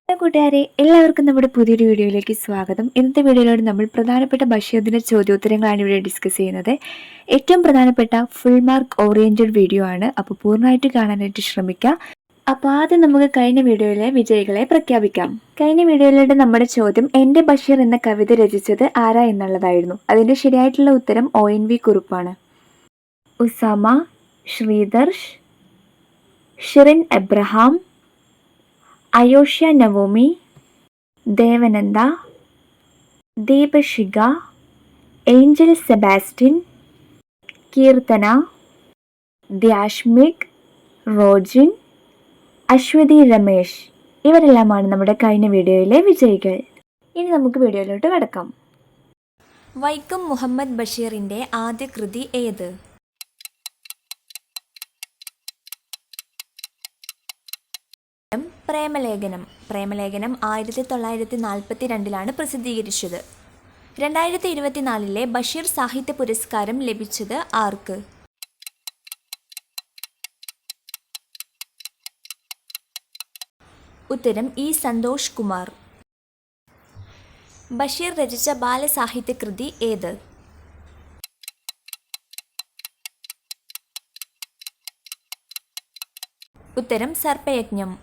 Hello കൂട്ടുകാരെ, എല്ലാവർക്കും നമ്മുടെ പുതിയൊരു വീഡിയോയിലേക്ക് സ്വാഗതം. ഇന്നത്തെ വീഡിയോയിലൂടെ നമ്മൾ പ്രധാനപ്പെട്ട ബഷീറിന്റെ ചോദ്യോത്തരങ്ങളാണ് ഇവിടെ ഡിസ്കസ് ചെയ്യുന്നത്. ഏറ്റവും പ്രധാനപ്പെട്ട ഫുൾ മാർക്ക് ഓറിയന്റഡ് വീഡിയോ ആണ്. അപ്പോൾ പൂർണ്ണമായിട്ട് കാണാനായിട്ട് ശ്രമിക്കുക. അപ്പോൾ ആദ്യം നമുക്ക് കഴിഞ്ഞ വീഡിയോയിലെ വിജയികളെ പ്രഖ്യാപിക്കാം. കഴിഞ്ഞ വീഡിയോയിലൂടെ നമ്മുടെ ചോദ്യം എൻ്റെ ബഷീർ എന്ന കവിത രചിച്ചത് ആരാ എന്നുള്ളതായിരുന്നു. അതിന്റെ ശരിയായിട്ടുള്ള ഉത്തരം ONV കുറുപ്പാണ്. Usama, Sreedharsh, Shirin Abraham, Ayoshya Naomi, Devananda, Deepashikha, Angel Sebastian, Keerthana, Dyashmik, Rojin, Aswathy Ramesh ഇവരെല്ലാമാണ് നമ്മുടെ കഴിഞ്ഞ വീഡിയോയിലെ വിജയികൾ. ഇനി നമുക്ക് വീഡിയോയിലോട്ട് കടക്കാം. വൈക്കം മുഹമ്മദ് ബഷീറിൻ്റെ ആദ്യ കൃതി ഏത്? പ്രേമലേഖനം. പ്രേമലേഖനം 1942 പ്രസിദ്ധീകരിച്ചത്. 2024 ബഷീർ സാഹിത്യ പുരസ്കാരം ലഭിച്ചത് ആർക്ക്? ഉത്തരം ഇ സന്തോഷ് കുമാർ. ബഷീർ രചിച്ച ബാലസാഹിത്യ കൃതി ഏത്? ഉത്തരം സർപ്പയജ്ഞം.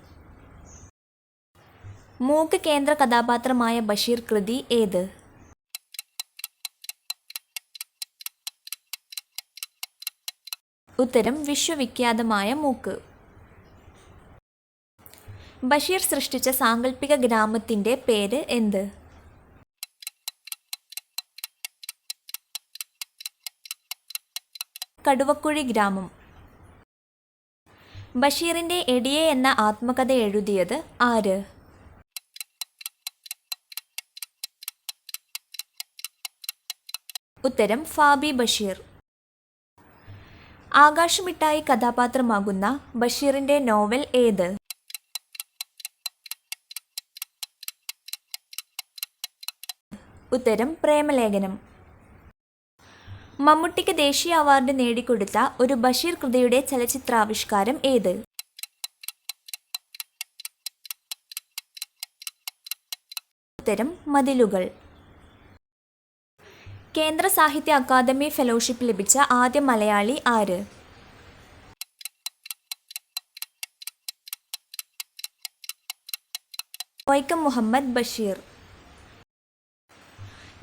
മൂക്ക് കേന്ദ്ര കഥാപാത്രമായ ബഷീർ കൃതി ഏത്? ഉത്തരം വിശ്വവിഖ്യാതമായ മൂക്ക്. ബഷീർ സൃഷ്ടിച്ച സാങ്കല്പിക ഗ്രാമത്തിൻ്റെ പേര് എന്ത്? കടുവക്കുഴി ഗ്രാമം. ബഷീറിൻ്റെ എടിയെ എന്ന ആത്മകഥ എഴുതിയത് ആര്? ഉത്തരം ഫാബി ബഷീർ. ആകാശമിട്ടായി കഥാപാത്രമാകുന്ന ബഷീറിൻ്റെ നോവൽ ഏത്? ഉത്തരം പ്രേമലേഖനം. മമ്മൂട്ടിക്ക് ദേശീയ അവാർഡ് നേടിക്കൊടുത്ത ഒരു ബഷീർ കൃതിയുടെ ചലച്ചിത്രാവിഷ്കാരം ഏത്? ഉത്തരം മതിലുകൾ. കേന്ദ്ര സാഹിത്യ അക്കാദമി ഫെലോഷിപ്പ് ലഭിച്ച ആദ്യ മലയാളി ആര്? വൈക്കം മുഹമ്മദ് ബഷീർ.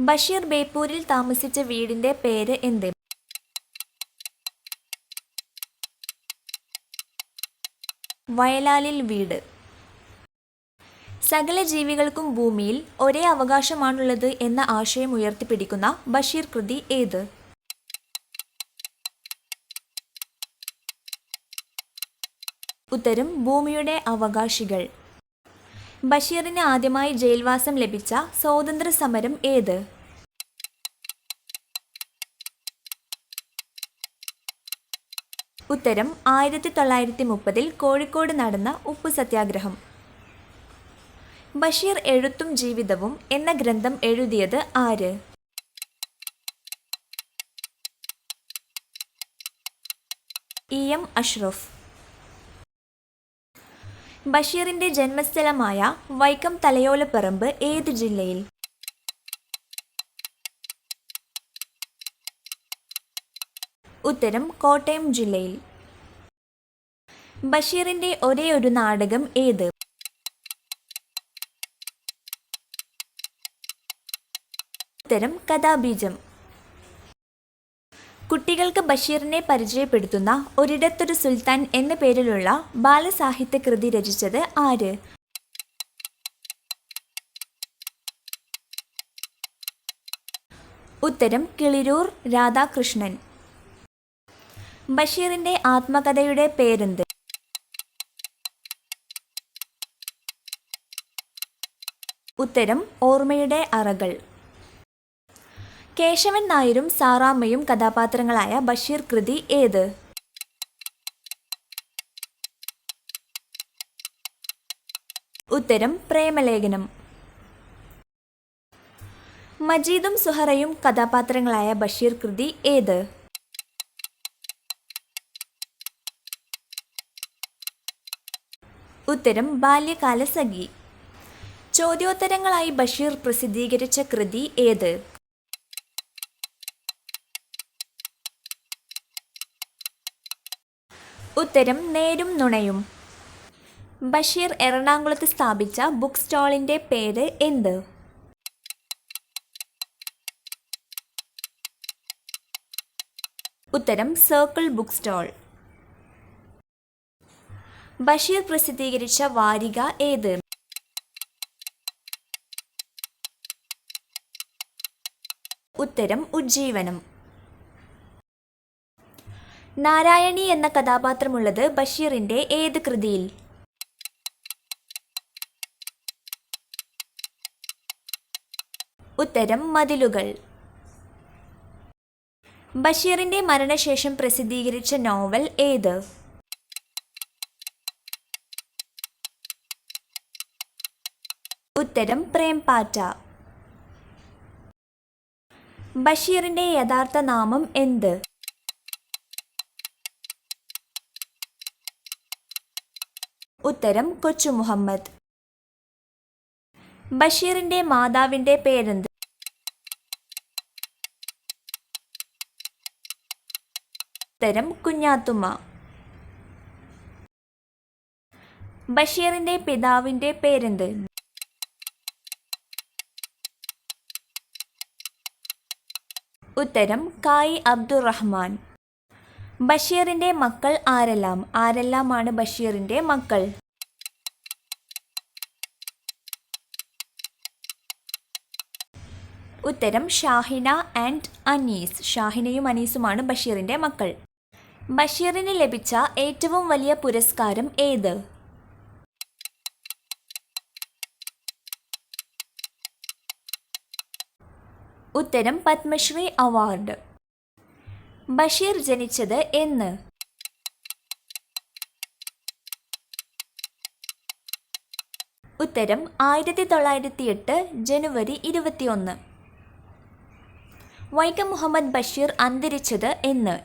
ബഷീർ ബേപ്പൂരിൽ താമസിച്ച വീടിൻ്റെ പേര് എന്ത്? വയലാലിൽ വീട്. സകല ജീവികൾക്കും ഭൂമിയിൽ ഒരേ അവകാശമാണുള്ളത് എന്ന ആശയം ഉയർത്തിപ്പിടിക്കുന്ന ബഷീർ കൃതി ഏത്? ഉത്തരം ഭൂമിയുടെ അവകാശികൾ. ബഷീറിന് ആദ്യമായി ജയിൽവാസം ലഭിച്ച സ്വാതന്ത്ര്യ സമരം ഏത്? ഉത്തരം 1930 കോഴിക്കോട് നടന്ന ഉപ്പു സത്യാഗ്രഹം. ബഷീർ എഴുത്തും ജീവിതവും എന്ന ഗ്രന്ഥം എഴുതിയത് ആര്? EM അഷ്റഫ്. ബഷീറിന്റെ ജന്മസ്ഥലമായ വൈക്കം തലയോലപ്പറമ്പ് ഏത് ജില്ലയിൽ? ഉത്തരം കോട്ടയം ജില്ലയിൽ. ബഷീറിന്റെ ഒരേ ഒരു നാടകം ഏത്? ഉത്തരം കഥാബീജം. കുട്ടികൾക്ക് ബഷീറിനെ പരിചയപ്പെടുത്തുന്ന ഒരിടത്തൊരു സുൽത്താൻ എന്ന പേരിലുള്ള ബാലസാഹിത്യ കൃതി രചിച്ചത് ആര്? ഉത്തരം കിളിരൂർ രാധാകൃഷ്ണൻ. ബഷീറിന്റെ ആത്മകഥയുടെ പേരെന്ത്? ഉത്തരം ഓർമ്മയുടെ അറകൾ. കേശവൻ നായരും സാറാമ്മയും കഥാപാത്രങ്ങളായ ബഷീർ കൃതി ഏത്? ഉത്തരം പ്രേമലേഖനം. മജീദും സുഹറയും കഥാപാത്രങ്ങളായ ബഷീർ കൃതി ഏത്? ഉത്തരം ബാല്യകാലസഖി. ചോദ്യോത്തരങ്ങളായി ബഷീർ പ്രസിദ്ധീകരിച്ച കൃതി ഏത്? ഉത്തരം നേരും നുണയും. ബഷീർ എറണാകുളത്ത് സ്ഥാപിച്ച ബുക്ക് സ്റ്റാളിന്റെ പേര് എന്ത്? ഉത്തരം സർക്കിൾ ബുക്ക് സ്റ്റാൾ. ബഷീർ പ്രസിദ്ധീകരിച്ച വാരിക ഏത്? ഉത്തരം ഉജ്ജീവനം. നാരായണി എന്ന കഥാപാത്രമുള്ളത് ബഷീറിന്റെ ഏത് കൃതിയിൽ? ഉത്തരം മതിലുകൾ. ബഷീറിന്റെ മരണശേഷം പ്രസിദ്ധീകരിച്ച നോവൽ ഏത്? ഉത്തരം പ്രേംപാറ്റ. ബഷീറിന്റെ യഥാർത്ഥ നാമം എന്ത്? ഉത്തരം കൊച്ചു മുഹമ്മദ്. ബഷീറിന്റെ മാതാവിന്റെ പേരെന്ത്? ഉത്തരം കുഞ്ഞാത്തുമ്മ. ബഷീറിന്റെ പിതാവിന്റെ പേരെന്ത്? ഉത്തരം കായി അബ്ദുറഹ്മാൻ. ബഷീറിന്റെ മക്കൾ ആരെല്ലാമാണ് ബഷീറിന്റെ മക്കൾ? ഉത്തരം ഷാഹിന ആൻഡ് അനീസ്. ഷാഹിനയും അനീസുമാണ് ബഷീറിന്റെ മക്കൾ. ബഷീറിന് ലഭിച്ച ഏറ്റവും വലിയ പുരസ്കാരം ഏത്? ഉത്തരം പത്മശ്രീ അവാർഡ്. ബഷീർ ജനിച്ചത് എന്ന്? ഉത്തരം 1908 ജനുവരി 21. വൈക്കം മുഹമ്മദ് ബഷീർ അന്തരിച്ചത് എന്ന്?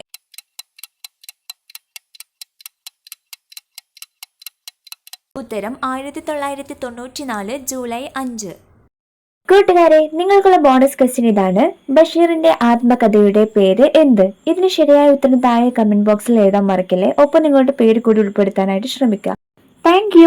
ഉത്തരം 1994 ജൂലൈ 5. കൂട്ടുകാരെ, നിങ്ങൾക്കുള്ള ബോണസ് ക്വസ്റ്റ്യൻ ഇതാണ്. ബഷീറിന്റെ ആത്മകഥയുടെ പേര് എന്ത്? ഇതിന് ശരിയായ ഉത്തരം താഴെ കമന്റ് ബോക്സിൽ എഴുതാൻ മറക്കില്ലേ. ഒപ്പം നിങ്ങളുടെ പേര് കൂടി ഉൾപ്പെടുത്താനായിട്ട് ശ്രമിക്കുക. താങ്ക്